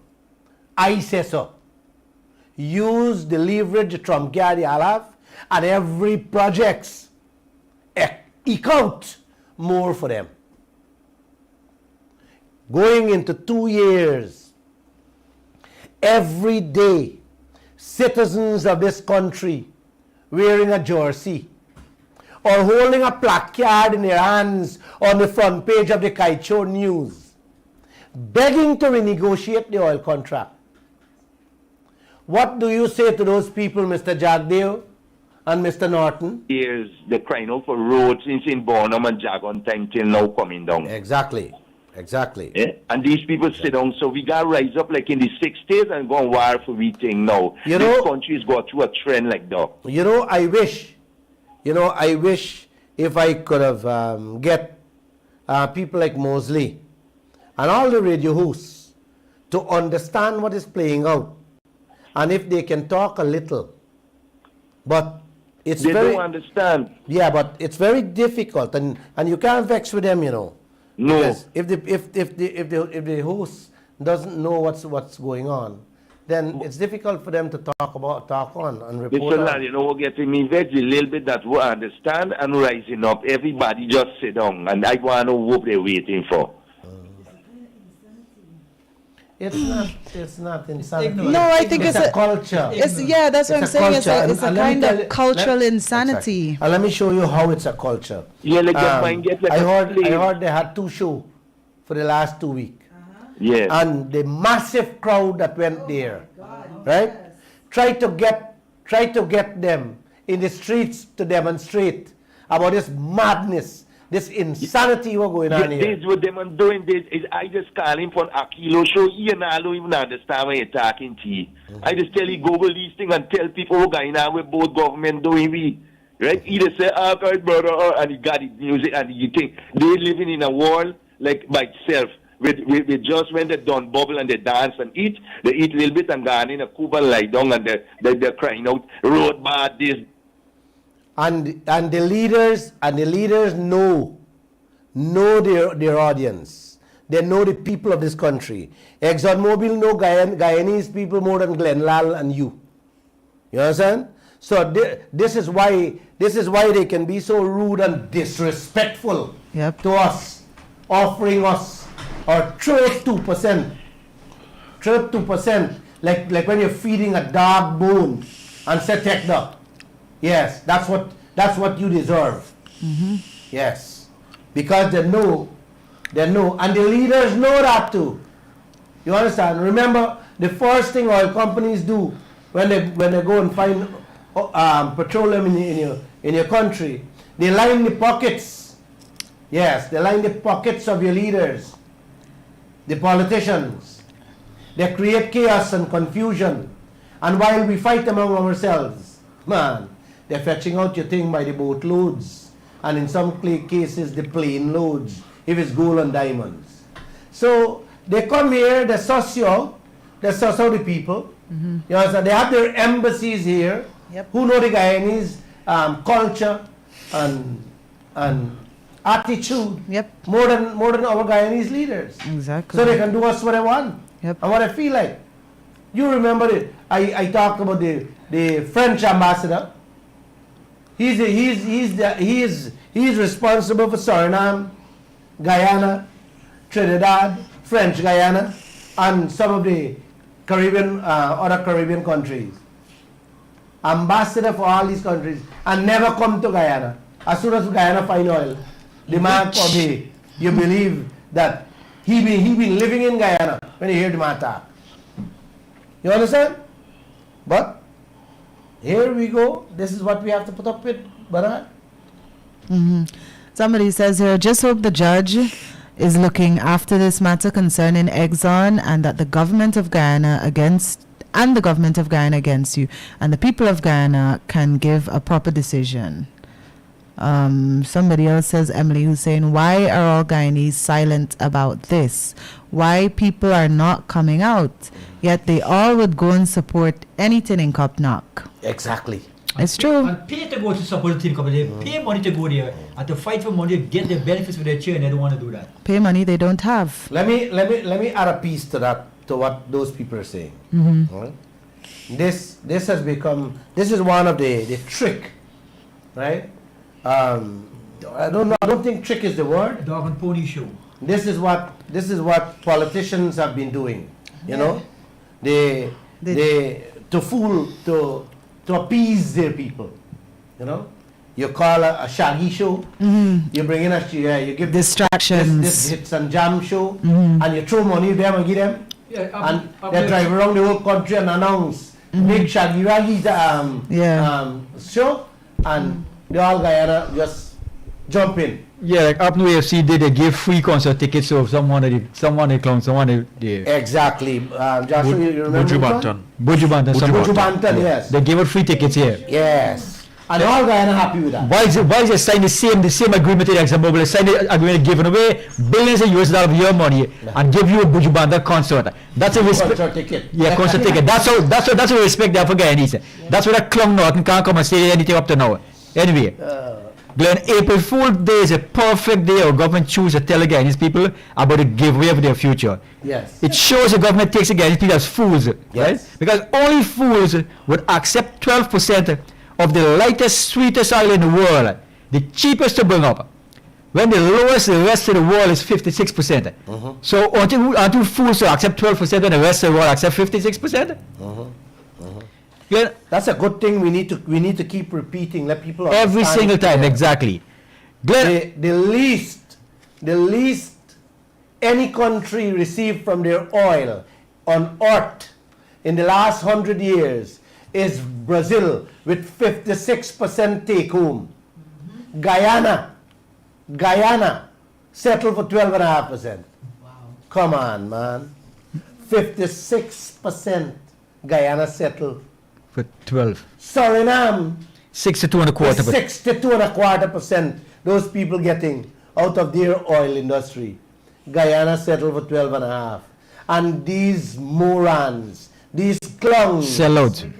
I say so. Use the leverage trump card y'all have, and every projects eke out more for them. Going into 2 years, every day, citizens of this country wearing a jersey or holding a placard in their hands on the front page of the Kaieteur News, begging to renegotiate the oil contract. What do you say to those people, Mr. Jagdeo and Mr. Norton?
Years they're crying out for roads since in Bonham and Jagon time till now coming down.
Exactly. Exactly.
Yeah? And these people sit down, so we gotta rise up like in the 60s and go and war for we thing now.
You
this
know,
country's got through a trend like that.
I wish if I could have get people like Mosley and all the radio hosts to understand what is playing out. And if they can talk a little, but it's
they
very...
don't understand.
Yeah, but it's very difficult, and you can't vex with them,
No.
Because if the host doesn't know what's going on, then it's difficult for them to talk on and report
Mr.
on.
Lad, what getting me vexed a little bit that we understand and rising up. Everybody just sit down, and I want to know what they're waiting for.
It's not insanity.
No, I think it's
a culture.
That's what I'm saying. It's a kind of cultural insanity.
Exactly. And let me show you how it's a culture.
Yeah, like that mind get like
I
a slave.
heard they had 2 shows for the last 2 weeks.
Yes.
And the massive crowd that went there, right? Try to get them in the streets to demonstrate about this madness, this insanity we're going on here.
This what them are doing this is I just call him for a kilo show. He and I don't even understand what you're talking to. I just tell you Google these things and tell people what's going on with both government doing we. Right? He just say, okay, brother, and he got his music, and you think they're living in a world like by itself. We just when they done bubble and they dance and eat, they eat a little bit and go in a Cuba lie down and they're crying out, road bad, this.
And the leaders know their audience. They know the people of this country. Exxon Mobil know Guyanese people more than Glenn Lal and you. You understand? So this is why they can be so rude and disrespectful to us, offering us or throw 2%. Throw 2%, like when you're feeding a dog bone and say take that. Yes, that's what you deserve.
Mm-hmm.
Yes, because they know, and the leaders know that too. You understand? Remember, the first thing oil companies do when they go and find petroleum in your country, they line the pockets. Yes, they line the pockets of your leaders, the politicians. They create chaos and confusion, and while we fight among ourselves, man, they're fetching out your thing by the boatloads, and in some cases the plane loads, if it's gold and diamonds. So they come here, they suss you out, they suss out the people.
Mm-hmm.
You understand? They have their embassies here, who know the Guyanese culture and attitude more than our Guyanese leaders.
Exactly.
So they can do us what they want and what I feel like. You remember it? I talked about the French ambassador. He's responsible for Suriname, Guyana, Trinidad, French Guyana, and some of the Caribbean, other Caribbean countries, ambassador for all these countries, and never come to Guyana. As soon as Guyana find oil, the man come here. You believe that he been living in Guyana when you hear the man talk. You understand? But here we go. This is what we have to put up with, Bernard.
Somebody says here, just hope the judge is looking after this matter concerning Exxon, and that the government of Guyana against you, and the people of Guyana can give a proper decision. Somebody else says, Emily Hussein, why are all Guyanese silent about this? Why people are not coming out? Yet they all would go and support anything in Kopnak.
Exactly.
It's true.
And pay to go to support the team company. They pay money to go there and to fight for money, get the benefits for their children. They don't want to do that.
Pay money they don't have.
Let me add a piece to that, to what those people are saying. Right? This has become, this is one of the trick, right? I don't think trick is the word.
Dog and pony show.
This is what politicians have been doing. You know, they to appease their people. You know, you call a shaggy show. You bring in you give
distractions.
This hits and jam show, and you throw money at them and give them, and they drive around the whole country and announce big shaggy raggy show, and the all Guyana just jump in.
Yeah, like up New AFC they give free concert tickets to someone the clowns,
Exactly. Joshua, you remember?
Buju Banton,
yes.
They give out free tickets here.
Yes. And all Guyana happy with that.
Why is it sign the same agreement with ExxonMobil? They sign the agreement giving away billions of US dollars of your money and give you a Buju Banton concert. That's a respect.
Concert ticket.
Yeah, concert ticket. That's a respect there for Guyanese. That's why that clown Norton can't come and say anything up to now. Anyway. Glenn, April Fool's Day is a perfect day our government choose to tell the Guyanese people about the giveaway of their future.
Yes.
It shows the government takes the Guyanese people as fools, right?
Yes.
Because only fools would accept 12% of the lightest, sweetest oil in the world, the cheapest to bring up, when the lowest the rest of the world is 56%. So aren't you fools to accept 12% when the rest of the world accept 56%? Glenn,
that's a good thing. We need to keep repeating. Let people
every single time, exactly. Glenn,
the least any country received from their oil on earth in the last 100 years is Brazil with 56% take home. Guyana settled for 12.5%.
Wow.
Come on, man. 56% Guyana settled.
for 12.
Suriname,
62.25%.
62.25%. Those people getting out of their oil industry. Guyana settled for 12.5%. And these morons, these clowns,
Sellout.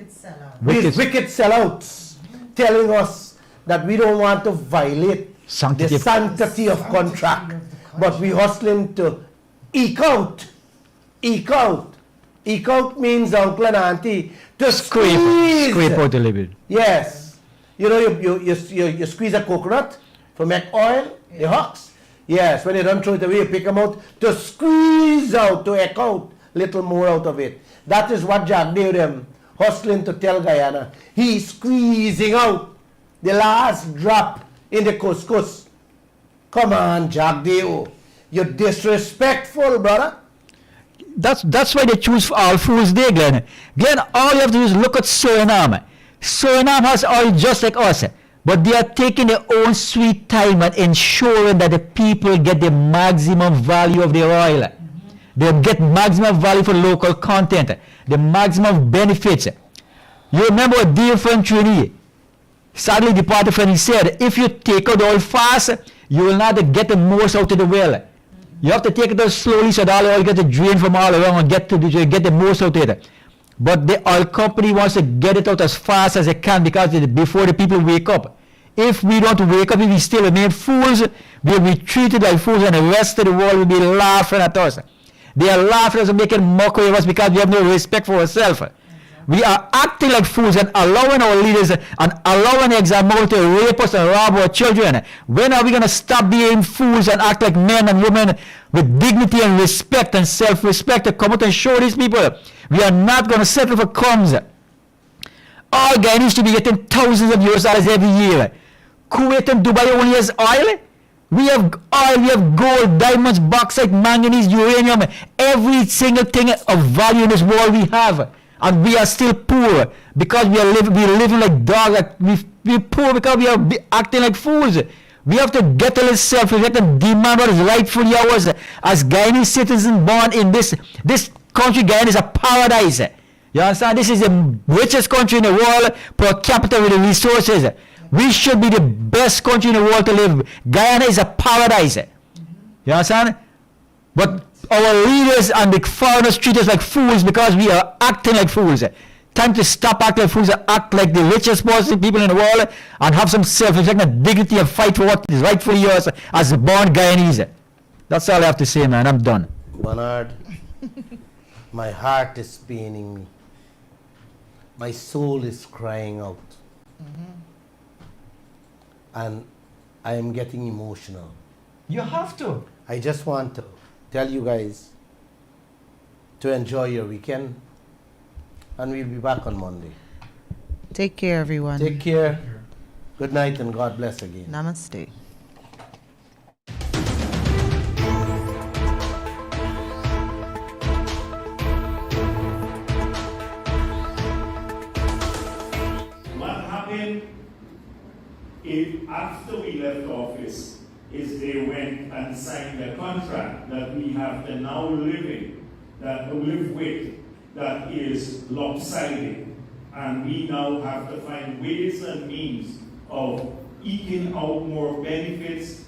these wicked sellouts, telling us that we don't want to violate
Sanctity
the sanctity of contract, but we hustling to eke out. Eke out means, uncle and auntie, to squeeze.
Scrape out a little bit.
Yes. You know, you squeeze a coconut for make oil, the husks. Yes, when you don't throw it away, you pick them out to squeeze out, to eke out little more out of it. That is what Jack did them hustling to tell Guyana. He's squeezing out the last drop in the couscous. Come on, Jack Deo. You're disrespectful, brother.
That's why they choose All Fools Day, Glenn. Glenn, all you have to do is look at Suriname. Suriname has oil just like us, but they are taking their own sweet time and ensuring that the people get the maximum value of their oil. They get maximum value for local content, the maximum benefits. You remember what dear friend Trini, sadly departed friend, he said, if you take out the oil fast, you will not get the most out of the well. You have to take it out slowly so that all the oil gets drained from all around and get the most out of it. But the oil company wants to get it out as fast as they can because before the people wake up. If we don't wake up, if we still remain fools, we'll be treated like fools and the rest of the world will be laughing at us. They are laughing at us and making mockery of us because we have no respect for ourselves. We are acting like fools and allowing our leaders and allowing ExxonMobil to rape us and rob our children. When are we going to stop being fools and act like men and women with dignity and respect and self-respect to come out and show these people We are not going to settle for crumbs. All Guyanese should be getting thousands of US dollars every year. Kuwait and Dubai only has oil. We have oil, we have gold, diamonds, bauxite, manganese, uranium, every single thing of value in this world we have. And we are still poor because we are living like dogs. Like we're poor because we are acting like fools. We have to get a little self-reflect and demand what is rightfully ours as Guyanese citizens born in this country. Guyana is a paradise. You understand? This is the richest country in the world per capita with the resources. We should be the best country in the world to live. Guyana is a paradise. You understand? But our leaders and the foreigners treat us like fools because we are acting like fools. Time to stop acting like fools and act like the richest possible people in the world and have some self-respect and dignity and fight for what is rightfully yours as a born Guyanese. That's all I have to say, man. I'm done.
Bernard, my heart is paining me. My soul is crying out. And I am getting emotional.
You have to.
I just want to tell you guys to enjoy your weekend. And we'll be back on Monday.
Take care, everyone.
Take care. Good night and God bless again.
Namaste.
What happened after we left office is they went and signed a contract that we have to now live with that is lopsided. And we now have to find ways and means of eking out more benefits